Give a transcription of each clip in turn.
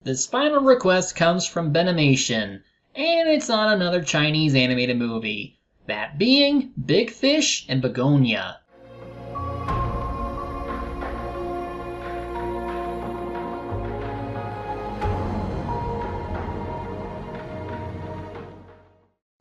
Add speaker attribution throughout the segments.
Speaker 1: This final request comes from Benimation, and it's on another Chinese animated movie, that being Big Fish and Begonia.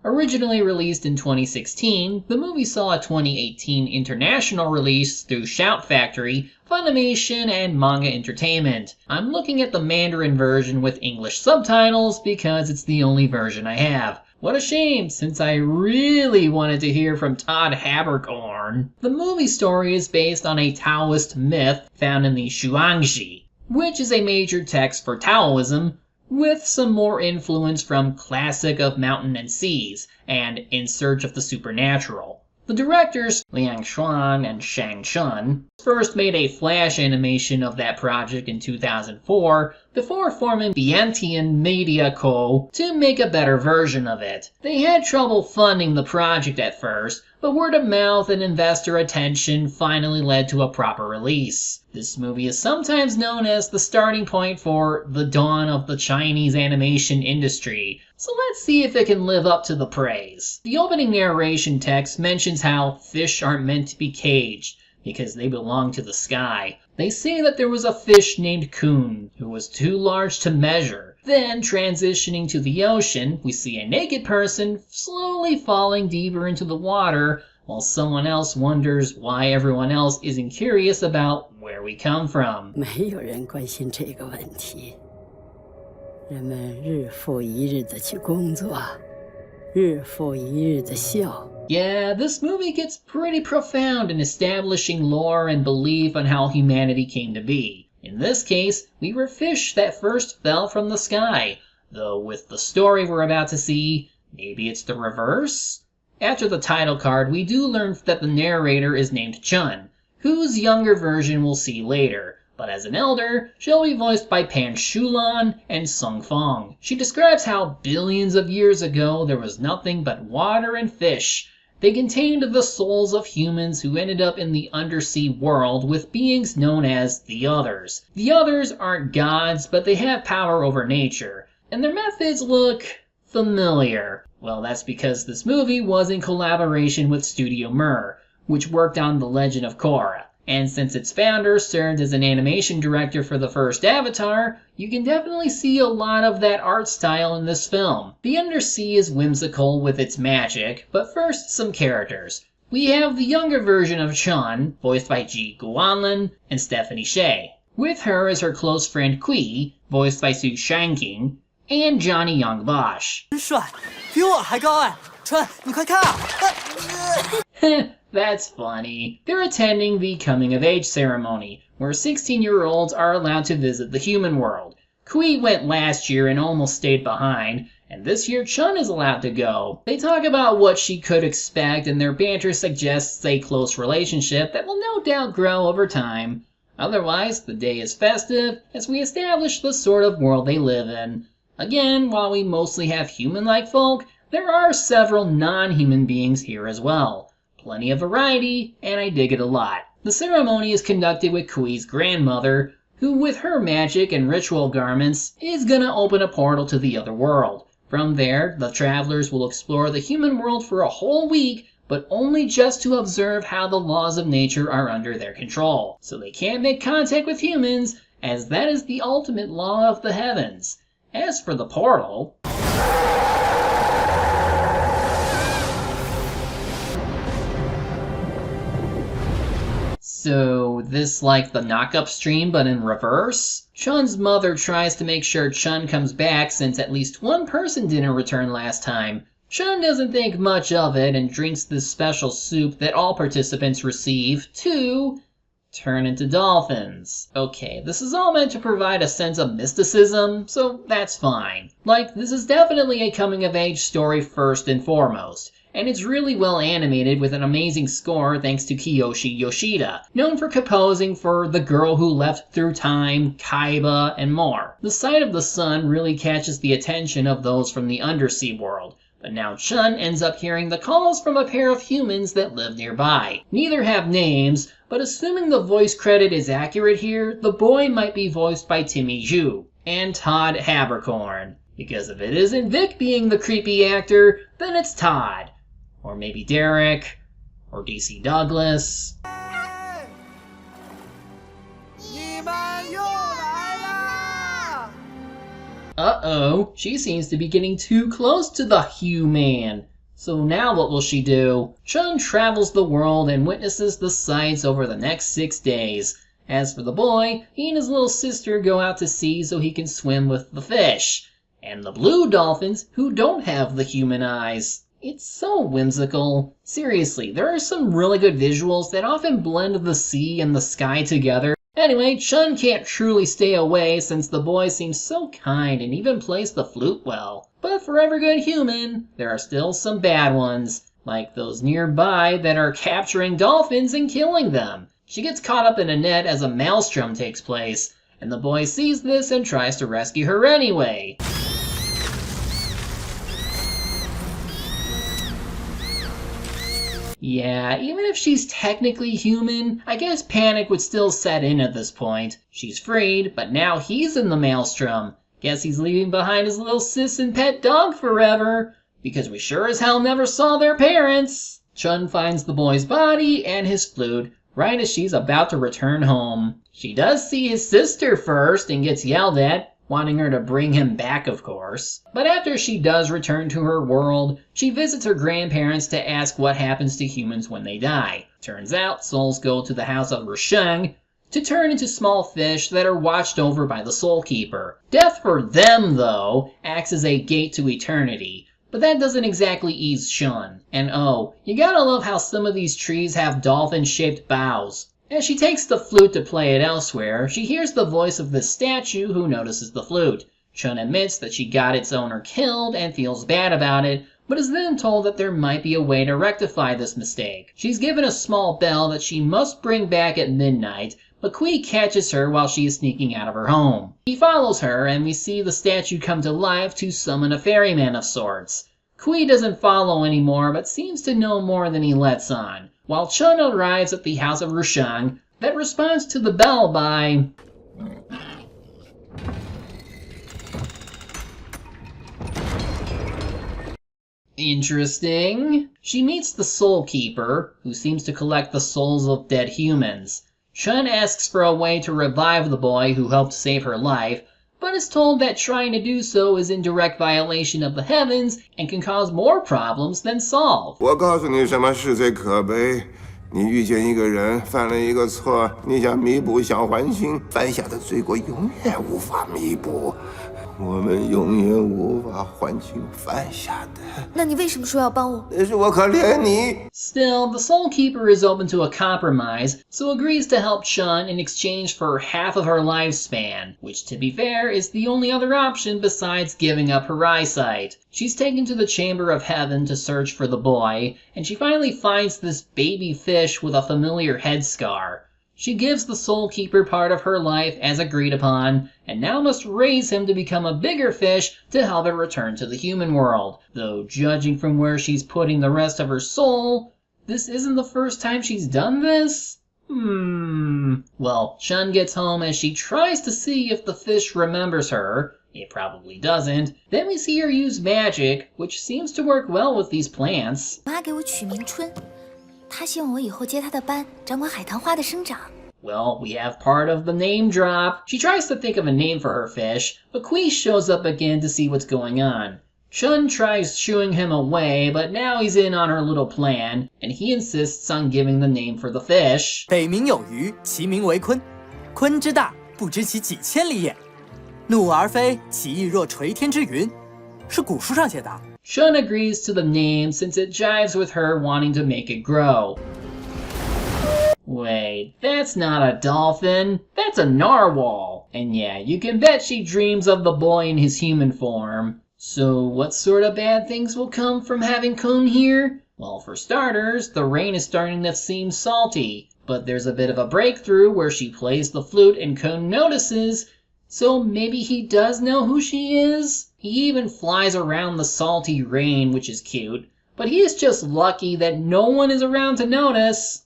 Speaker 1: Originally released in 2016, the movie saw a 2018 international release through Shout Factory, Funimation, and Manga Entertainment. I'm looking at the Mandarin version with English subtitles because it's the only version I have. What a shame, since I really wanted to hear from Todd Haberkorn. The movie story is based on a Taoist myth found in the Xuangzi, which is a major text for Taoism, with some more influence from Classic of Mountain and Seas and In Search of the Supernatural. The directors, Liang Xuan and Shang Chun, first made a flash animation of that project in 2004 before forming Biantian Media Co. to make a better version of it. They had trouble funding the project at first, but word of mouth and investor attention finally led to a proper release. This movie is sometimes known as the starting point for the dawn of the Chinese animation industry, so let's see if it can live up to the praise. The opening narration text mentions how fish aren't meant to be caged because they belong to the sky. They say that there was a fish named Kun who was too large to measure. Then, transitioning to the ocean, we see a naked person slowly falling deeper into the water, while someone else wonders why everyone else isn't curious about where we come from.
Speaker 2: 没有人关心这个问题，人们日复一日的去工作，日复一日的笑。
Speaker 1: Yeah, this movie gets pretty profound in establishing lore and belief on how humanity came to be. In this case, we were fish that first fell from the sky, though with the story we're about to see, maybe it's the reverse? After the title card, we do learn that the narrator is named Chun, whose younger version we'll see later, but as an elder, she'll be voiced by Pan Shulan and Sung Fong. She describes how billions of years ago there was nothing but water and fish. They contained the souls of humans who ended up in the undersea world with beings known as the Others. The Others aren't gods, but they have power over nature, and their methods look familiar. Well, that's because this movie was in collaboration with Studio Mir, which worked on The Legend of Korra. And since its founder served as an animation director for the first Avatar, you can definitely see a lot of that art style in this film. The Undersea is whimsical with its magic, but first some characters. We have the younger version of Chun, voiced by Ji Guanlin and Stephanie Sheh. With her is her close friend Kui, voiced by Su Shangqing, and Johnny Young Bosch.
Speaker 3: 帅，比我还高哎！川，你快看啊！
Speaker 1: That's funny. They're attending the coming-of-age ceremony, where 16-year-olds are allowed to visit the human world. Kui went last year and almost stayed behind, and this year Chun is allowed to go. They talk about what she could expect, and their banter suggests a close relationship that will no doubt grow over time. Otherwise, the day is festive as we establish the sort of world they live in. Again, while we mostly have human-like folk, there are several non-human beings here as well. Plenty of variety, and I dig it a lot. The ceremony is conducted with Kui's grandmother, who with her magic and ritual garments is gonna open a portal to the other world. From there, the travelers will explore the human world for a whole week, but only just to observe how the laws of nature are under their control. So they can't make contact with humans, as that is the ultimate law of the heavens. As for the portal... So, this like the knock-up stream but in reverse? Chun's mother tries to make sure Chun comes back since at least one person didn't return last time. Chun doesn't think much of it and drinks this special soup that all participants receive to turn into dolphins. Okay, this is all meant to provide a sense of mysticism, so that's fine. Like, this is definitely a coming-of-age story first and foremost. And it's really well animated with an amazing score thanks to Kiyoshi Yoshida, known for composing for The Girl Who Left Through Time, Kaiba, and more. The sight of the sun really catches the attention of those from the Undersea world, but now Chun ends up hearing the calls from a pair of humans that live nearby. Neither have names, but assuming the voice credit is accurate here, the boy might be voiced by Timmy Zhu. and Todd Habercorn. Because if it isn't Vic being the creepy actor, then it's Todd. Or maybe Derek, or DC Douglas. Uh-oh, she seems to be getting too close to the human. So now what will she do? Chun travels the world and witnesses the sights over the next 6 days. As for the boy, he and his little sister go out to sea so he can swim with the fish. And the blue dolphins who don't have the human eyes. It's so whimsical. Seriously, there are some really good visuals that often blend the sea and the sky together. Anyway, Chun can't truly stay away since the boy seems so kind and even plays the flute well. But for every good human, there are still some bad ones, like those nearby that are capturing dolphins and killing them. She gets caught up in a net as a maelstrom takes place, and the boy sees this and tries to rescue her anyway. Yeah, even if she's technically human, I guess panic would still set in at this point. She's freed, but now he's in the maelstrom. Guess he's leaving behind his little sis and pet dog forever, because we sure as hell never saw their parents. Chun finds the boy's body and his flute right as she's about to return home. She does see his sister first and gets yelled at, wanting her to bring him back, of course. But after she does return to her world, she visits her grandparents to ask what happens to humans when they die. Turns out, souls go to the house of Rusheng to turn into small fish that are watched over by the Soul Keeper. Death for them, though, acts as a gate to eternity. But that doesn't exactly ease Chun. And oh, you gotta love how some of these trees have dolphin-shaped boughs. As she takes the flute to play it elsewhere, she hears the voice of the statue who notices the flute. Chun admits that she got its owner killed and feels bad about it, but is then told that there might be a way to rectify this mistake. She's given a small bell that she must bring back at midnight, but Kui catches her while she is sneaking out of her home. He follows her, and we see the statue come to life to summon a ferryman of sorts. Kui doesn't follow anymore, but seems to know more than he lets on. While Chun arrives at the house of Rusheng, that responds to the bell by... Interesting. She meets the Soul Keeper, who seems to collect the souls of dead humans. Chun asks for a way to revive the boy who helped save her life, but is told that trying to do so is in direct violation of the heavens and can cause more problems than solve.
Speaker 4: 我告诉你什么是最可悲，你遇见一个人犯了一个错，你想弥补想还清，犯下的罪过永远无法弥补，我们永远无法还清犯下的。
Speaker 5: 那你为什么说要帮我？
Speaker 4: 那是我可怜你。
Speaker 1: Still, the Soul Keeper is open to a compromise, so agrees to help Chun in exchange for half of her lifespan, which to be fair is the only other option besides giving up her eyesight. She's taken to the Chamber of Heaven to search for the boy, and she finally finds this baby fish with a familiar headscar. She gives the Soul Keeper part of her life as agreed upon, and now must raise him to become a bigger fish to help it return to the human world. Though judging from where she's putting the rest of her soul, this isn't the first time she's done this? Well, Chun gets home as she tries to see if the fish remembers her. It probably doesn't. Then we see her use magic, which seems to work well with these plants.
Speaker 5: 妈给我取名春，她希望我以后接她的班，掌管海棠花的生长。
Speaker 1: Well, we have part of the name drop. She tries to think of a name for her fish, but Kui shows up again to see what's going on. Chun tries shooing him away, but now he's in on her little plan, and he insists on giving the name for the fish.
Speaker 3: 北冥有鱼，其名为鲲。鲲之大，不知其几千里也。怒而飞，其翼若垂天之云，是古书上写的。
Speaker 1: Chun agrees to the name since it jives with her wanting to make it grow. Wait, that's not a dolphin, that's a narwhal. And yeah, you can bet she dreams of the boy in his human form. So what sort of bad things will come from having Kun here? Well, for starters, the rain is starting to seem salty. But there's a bit of a breakthrough where she plays the flute and Kun notices. So maybe he does know who she is? He even flies around the salty rain, which is cute. But he is just lucky that no one is around to notice.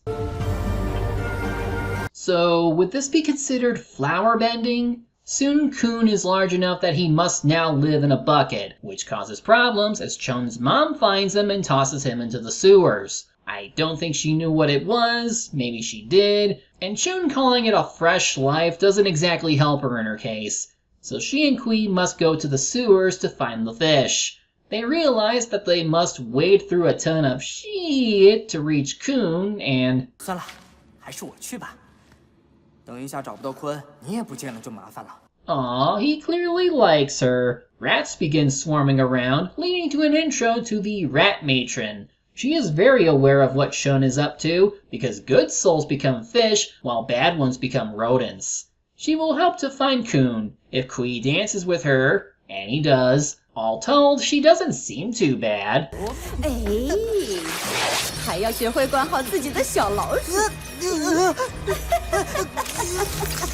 Speaker 1: So, would this be considered flower bending? Soon Kun is large enough that he must now live in a bucket, which causes problems as Chun's mom finds him and tosses him into the sewers. I don't think she knew what it was, maybe she did, and Chun calling it a fresh life doesn't exactly help her in her case. So she and Kui must go to the sewers to find the fish. They realize that they must wade through a ton of shit to reach Kun, and
Speaker 3: 算了，还是我去吧。等一下找不到鲲，你也不见了就麻烦了。
Speaker 1: aw, he clearly likes her. Rats begin swarming around, leading to an intro to the Rat Matron. She is very aware of what Chun is up to, because good souls become fish, while bad ones become rodents. She will help to find Kun, if Kui dances with her, and he does. All told, she doesn't seem too bad.
Speaker 2: 哎，还要学会管好自己的小老鼠。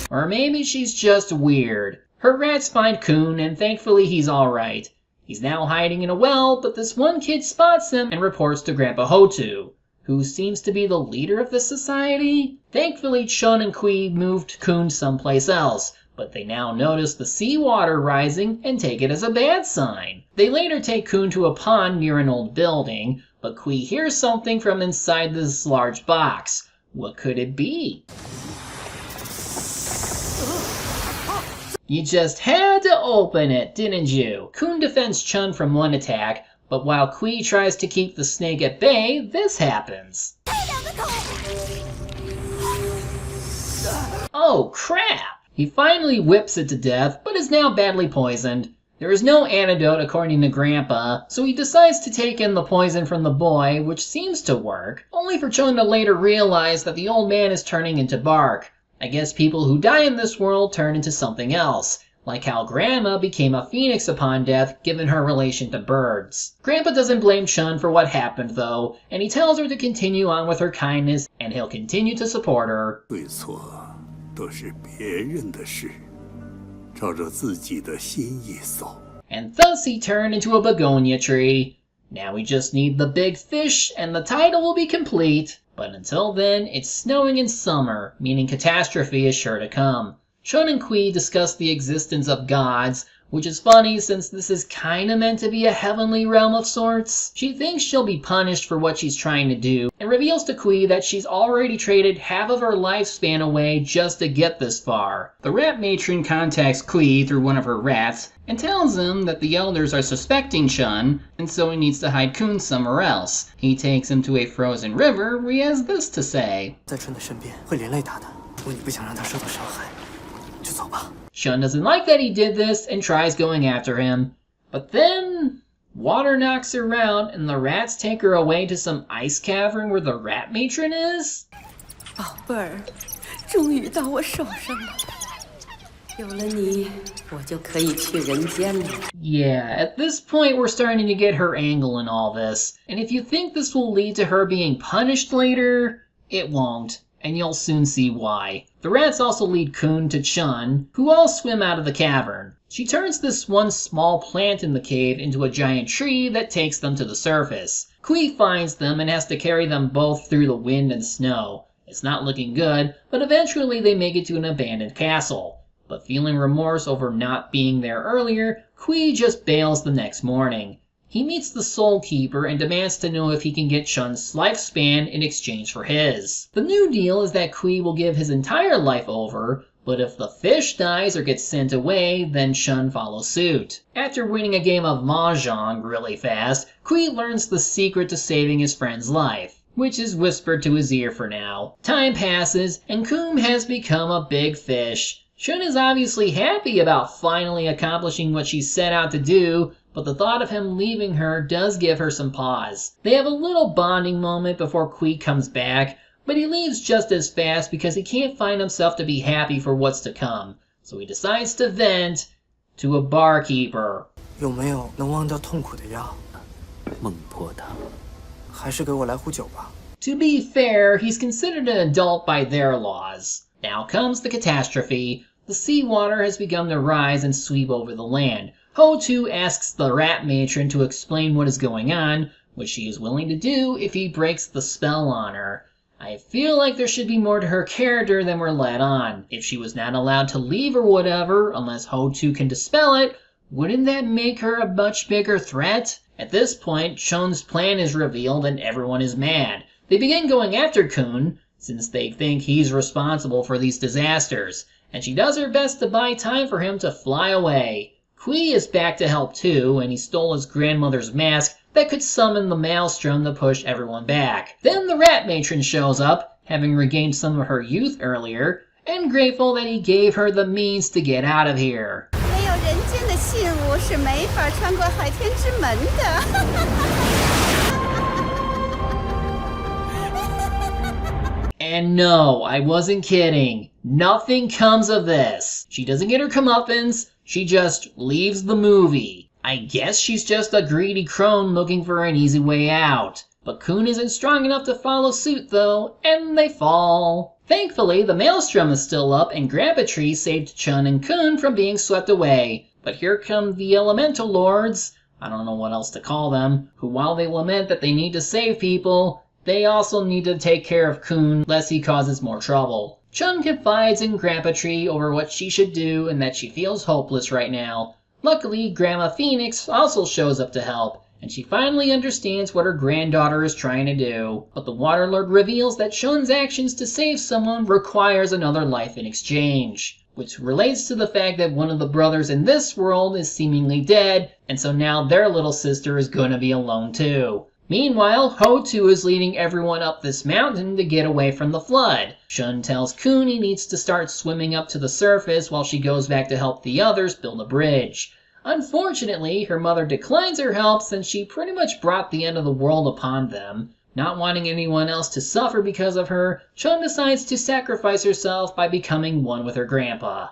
Speaker 1: Or maybe she's just weird. Her rats find Kun, and thankfully he's alright. He's now hiding in a well, but this one kid spots him and reports to Grandpa Hotu, who seems to be the leader of the society. Thankfully, Chun and Kui moved Kun someplace else, but they now notice the seawater rising and take it as a bad sign. They later take Kun to a pond near an old building, but Kui hears something from inside this large box. What could it be? You just had to open it, didn't you? Kun defends Chun from one attack, but while Kui tries to keep the snake at bay, this happens. Oh crap! He finally whips it to death, but is now badly poisoned. There is no antidote according to Grandpa, so he decides to take in the poison from the boy, which seems to work, only for Chun to later realize that the old man is turning into bark. I guess people who die in this world turn into something else, like how Grandma became a phoenix upon death given her relation to birds. Grandpa doesn't blame Chun for what happened though, and he tells her to continue on with her kindness and he'll continue to support her.
Speaker 6: 对错都是别人的事，照着自己的心意走。
Speaker 1: And thus he turned into a begonia tree. Now we just need the big fish and the title will be complete. But until then, it's snowing in summer, meaning catastrophe is sure to come. Chun and Kui discuss the existence of gods, which is funny since this is kinda meant to be a heavenly realm of sorts. She thinks she'll be punished for what she's trying to do, and reveals to Kui that she's already traded half of her lifespan away just to get this far. The rat matron contacts Kui through one of her rats, and tells him that the elders are suspecting Chun, and so he needs to hide Kun somewhere else. He takes him to a frozen river where he has this to say.
Speaker 3: 在春的身边会连累他的，如果你不想让他受到伤害，就走吧。
Speaker 1: Chun doesn't like that he did this and tries going after him. But then, water knocks her around and the rats take her away to some ice cavern where the rat matron is?
Speaker 2: 宝贝儿，终于到我手上了。有了你，我就可以去人间了。
Speaker 1: Yeah, at this point we're starting to get her angle in all this. And if you think this will lead to her being punished later, it won't. And you'll soon see why. The rats also lead Kun to Chun, who all swim out of the cavern. She turns this one small plant in the cave into a giant tree that takes them to the surface. Kui finds them and has to carry them both through the wind and snow. It's not looking good, but eventually they make it to an abandoned castle. But feeling remorse over not being there earlier, Kui just bails the next morning. He meets the Soul Keeper and demands to know if he can get Chun's lifespan in exchange for his. The new deal is that Kui will give his entire life over, but if the fish dies or gets sent away, then Chun follows suit. After winning a game of Mahjong really fast, Kui learns the secret to saving his friend's life, which is whispered to his ear for now. Time passes, and Kun has become a big fish. Chun is obviously happy about finally accomplishing what she set out to do, but the thought of him leaving her does give her some pause. They have a little bonding moment before Kui comes back, but he leaves just as fast because he can't find himself to be happy for what's to come. So he decides to vent to a barkeeper.
Speaker 3: 有没有能忘掉痛苦的药？
Speaker 6: 孟婆汤。
Speaker 3: 还是给我来壶酒吧。
Speaker 1: To be fair, he's considered an adult by their laws. Now comes the catastrophe. The seawater has begun to rise and sweep over the land. Hotu asks the rat matron to explain what is going on, which she is willing to do if he breaks the spell on her. I feel like there should be more to her character than we're led on. If she was not allowed to leave or whatever, unless Ho2 can dispel it, wouldn't that make her a much bigger threat? At this point, Chun's plan is revealed and everyone is mad. They begin going after Kun, since they think he's responsible for these disasters, and she does her best to buy time for him to fly away. Kui is back to help too, and he stole his grandmother's mask that could summon the maelstrom to push everyone back. Then the rat matron shows up, having regained some of her youth earlier, and grateful that he gave her the means to get out of here.
Speaker 7: 没有人间的信物是没法穿过海天之门的。
Speaker 1: And no, I wasn't kidding. Nothing comes of this. She doesn't get her comeuppance, she just leaves the movie. I guess she's just a greedy crone looking for an easy way out. But Kun isn't strong enough to follow suit though, and they fall. Thankfully, the maelstrom is still up and Grandpa Tree saved Chun and Kun from being swept away. But here come the elemental lords, I don't know what else to call them, who while they lament that they need to save people, they also need to take care of Kun lest he causes more trouble. Chun confides in Grandpa Tree over what she should do and that she feels hopeless right now. Luckily, Grandma Phoenix also shows up to help, and she finally understands what her granddaughter is trying to do. But the Waterlord reveals that Chun's actions to save someone requires another life in exchange, which relates to the fact that one of the brothers in this world is seemingly dead, and so now their little sister is gonna be alone too. Meanwhile, Ho2 is leading everyone up this mountain to get away from the flood. Chun tells Kun he needs to start swimming up to the surface while she goes back to help the others build a bridge. Unfortunately, her mother declines her help since she pretty much brought the end of the world upon them. Not wanting anyone else to suffer because of her, Chun decides to sacrifice herself by becoming one with her grandpa.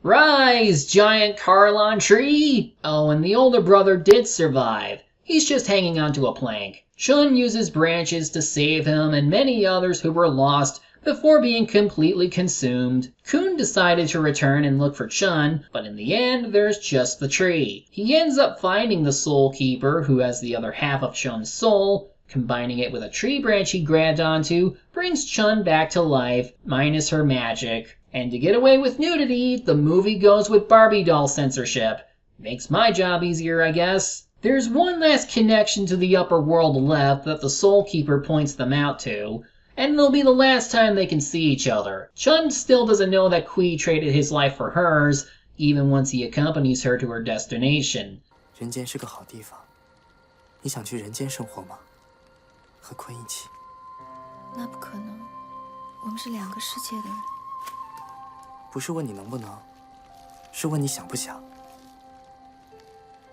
Speaker 1: Rise, giant Carlon tree! Oh, and the older brother did survive. He's just hanging onto a plank. Chun uses branches to save him and many others who were lost before being completely consumed. Kun decided to return and look for Chun, but in the end, there's just the tree. He ends up finding the Soul Keeper, who has the other half of Chun's soul. Combining it with a tree branch he grabbed onto brings Chun back to life, minus her magic. And to get away with nudity, the movie goes with Barbie doll censorship. Makes my job easier, I guess. There's one last connection to the upper world left that the Soul Keeper points them out to, and it'll be the last time they can see each other. Chun still doesn't know that Kui traded his life for hers, even once he accompanies her to her destination.
Speaker 3: 人间是个好地方，你想去人间生活吗？和坤一起。
Speaker 5: 那不可能，我们是两个世界的人。
Speaker 3: 不是问你能不能，是问你想不想。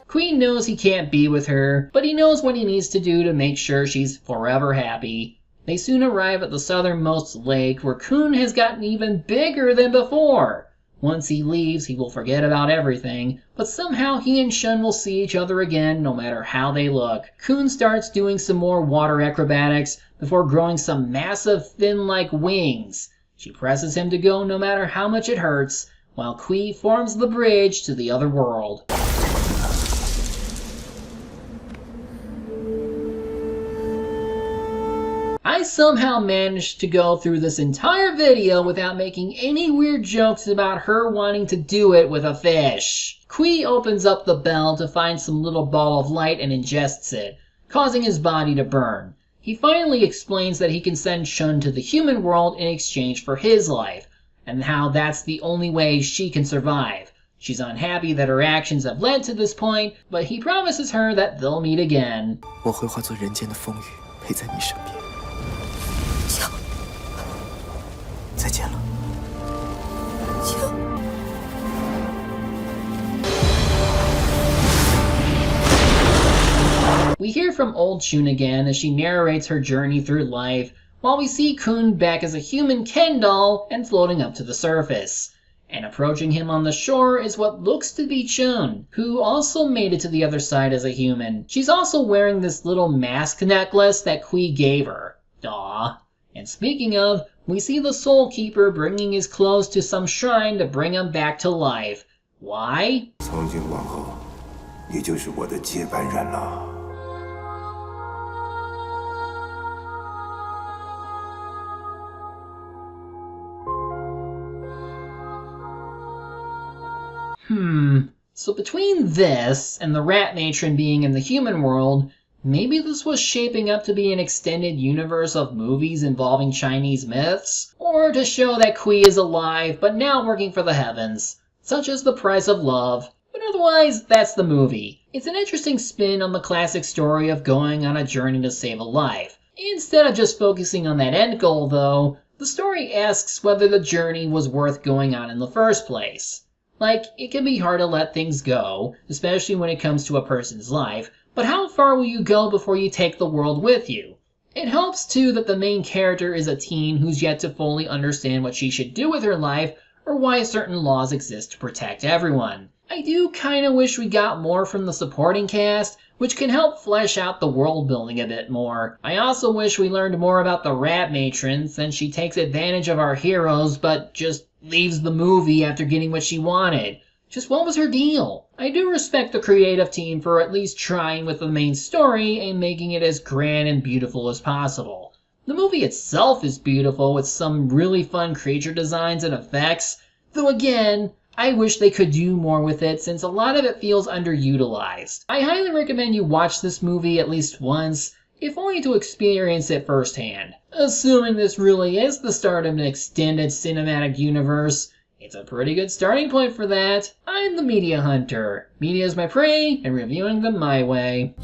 Speaker 1: Queen knows he can't be with her, but he knows what he needs to do to make sure she's forever happy. They soon arrive at the southernmost lake, where Kun has gotten even bigger than before. Once he leaves, he will forget about everything, but somehow he and Chun will see each other again no matter how they look. Kun starts doing some more water acrobatics before growing some massive fin-like wings. She presses him to go no matter how much it hurts, while Kui forms the bridge to the other world. I somehow managed to go through this entire video without making any weird jokes about her wanting to do it with a fish. Kui opens up the bell to find some little ball of light and ingests it, causing his body to burn. He finally explains that he can send Chun to the human world in exchange for his life, and how that's the only way she can survive. She's unhappy that her actions have led to this point, but he promises her that they'll meet again.
Speaker 3: 我会化作人间的风雨，陪在你身边。再见了。
Speaker 1: We hear from old Chun again as she narrates her journey through life, while we see Kun back as a human Ken doll and floating up to the surface. And approaching him on the shore is what looks to be Chun, who also made it to the other side as a human. She's also wearing this little mask necklace that Kui gave her. Aw. And speaking of, we see the Soul Keeper bringing his clothes to some shrine to bring him back to life. Why?
Speaker 4: 从今往后，你就是我的接班人了。
Speaker 1: So between this and the rat matron being in the human world, maybe this was shaping up to be an extended universe of movies involving Chinese myths? Or to show that Kui is alive but now working for the heavens, such as The Price of Love. But otherwise, that's the movie. It's an interesting spin on the classic story of going on a journey to save a life. Instead of just focusing on that end goal though, the story asks whether the journey was worth going on in the first place. Like, it can be hard to let things go, especially when it comes to a person's life, but how far will you go before you take the world with you? It helps too that the main character is a teen who's yet to fully understand what she should do with her life or why certain laws exist to protect everyone. I do kinda wish we got more from the supporting cast, which can help flesh out the world building a bit more. I also wish we learned more about the rat matron, since she takes advantage of our heroes but just leaves the movie after getting what she wanted. Just what was her deal? I do respect the creative team for at least trying with the main story and making it as grand and beautiful as possible. The movie itself is beautiful with some really fun creature designs and effects, though again, I wish they could do more with it since a lot of it feels underutilized. I highly recommend you watch this movie at least once, if only to experience it firsthand. Assuming this really is the start of an extended cinematic universe, it's a pretty good starting point for that. I'm the Media Hunter. Media is my prey, and reviewing them my way.